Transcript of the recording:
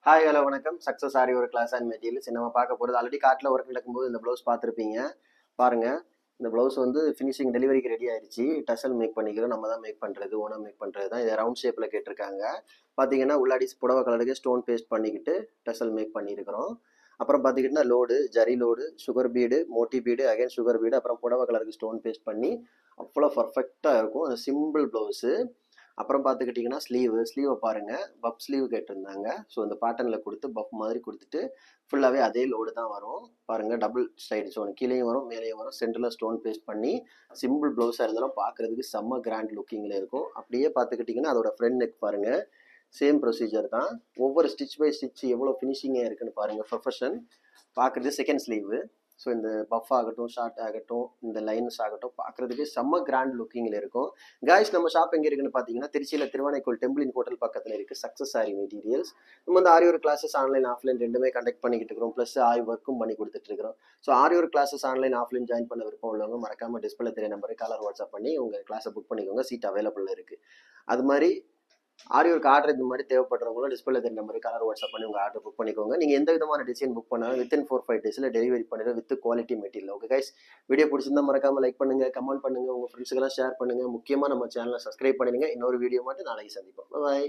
Hi hello வணக்கம். Success ஆரி ஒரு class and materials நம்ம பார்க்க போகிறது. ஆல்ரெடி காட்டில் ஒர்க் நடக்கும்போது இந்த ப்ளவுஸ் பார்த்துருப்பீங்க. பாருங்கள், இந்த ப்ளவுஸ் வந்து ஃபினிஷிங் டெலிவரிக்கு ரெடி ஆயிடுச்சு. டசல் மேக் பண்ணிக்கிறோம், நம்ம தான் மேக் பண்ணுறது, ஓனாக மேக் பண்ணுறது தான். இதை ரவுண்ட் ஷேப்பில் கேட்டிருக்காங்க. பார்த்தீங்கன்னா உள்ளாடி புடவை கலருக்கு ஸ்டோன் பேஸ்ட் பண்ணிக்கிட்டு டசல் மேக் பண்ணியிருக்கிறோம். அப்புறம் பார்த்துக்கிட்டிங்கன்னா load, zari load, sugar bead, moti bead, again sugar bead, அப்புறம் புடவை கலருக்கு ஸ்டோன் பேஸ்ட் பண்ணி அவ்வளோ பர்ஃபெக்டாக இருக்கும். அது சிம்பிள் ப்ளவுஸு. அப்புறம் பார்த்துக்கிட்டிங்கன்னா ஸ்லீவை பாருங்கள், பஃப் ஸ்லீவ் கேட்டிருந்தாங்க. ஸோ இந்த பேட்டர்னில் கொடுத்து பஃப் மாதிரி கொடுத்துட்டு ஃபுல்லாகவே அதே லோடு தான் வரும். பாருங்கள், டபுள் சைடு ஸ்டோன் கீழேயும் வரும் மேலேயும் வரும். சென்டரில் ஸ்டோன் பேஸ்ட் பண்ணி சிம்பிள் ப்ளவுஸாக இருந்தாலும் பார்க்குறதுக்கு செம்ம கிராண்ட் லுக்கிங்கில் இருக்கும். அப்படியே பார்த்துக்கிட்டிங்கன்னா அதோட ஃப்ரண்ட் நெக் பாருங்கள், சேம் ப்ரொசீஜர் தான். ஒவ்வொரு ஸ்டிச் பை ஸ்டிச் எவ்வளோ ஃபினிஷிங்காக இருக்குன்னு பாருங்கள். ப்ரொஃபஷன் பார்க்குறது செகண்ட் ஸ்லீவு. ஸோ இந்த பஃப் ஆகட்டும், ஷார்ட் ஆகட்டும், இந்த லைன்ஸ் ஆகட்டும் பார்க்குறதுக்கு செம்ம கிராண்ட் லுக்கிங்கில் இருக்கும். காய்ஸ், நம்ம ஷாப் எங்கே இருக்குன்னு பார்த்தீங்கன்னா திருச்சியில் திருவானைக்கோள் டெம்பிளின் ஹோட்டல் பக்கத்தில் இருக்குது. Success sari materials. நம்ம வந்து aari work classes online offline ரெண்டுமே கண்டக்ட் பண்ணிக்கிட்டு இருக்கிறோம். ப்ளஸ் ஆரி ஒர்க்கும் பண்ணி கொடுத்துட்ருக்கிறோம். So aari work classes online offline join பண்ண விருப்பம் உள்ளவங்க மறக்காமல் டிஸ்பிளே தெரிய நம்பருக்கு காலர் வாட்ஸ்அப் பண்ணி உங்கள் கிளாஸை புக் பண்ணிக்கோங்க. சீட் அவைலபிள் இருக்குது. அது மாதிரி ஆரி ஒர்க் ஆர்டர் இந்த மாதிரி தேவைப்படுறவங்களும் டிஸ்பிளே தெரிய நம்பருக்கு கலர் வாட்ஸ்அப் பண்ணி உங்கள் ஆர்டர் புக் பண்ணிக்கோங்க. நீங்கள் எந்த விதமான டிசைன் புக் பண்ணாலும் வித்தின் 4-5 டேஸில் டெலிவரி பண்ணிடுவோம் with quality material. Okay guys, video பிடிச்சிருந்தா மறக்காமல் லைக் பண்ணுங்கள், கமெண்ட் பண்ணுங்கள், உங்கள் ஃப்ரெண்ட்ஸுக்கெல்லாம் ஷேர் பண்ணுங்கள். முக்கியமாக நம்ம சேனலை சப்ஸ்கிரைப் பண்ணிடுங்க. இன்னொரு வீடியோ மட்டும் நாளைக்கு சந்திப்போம். பாய்.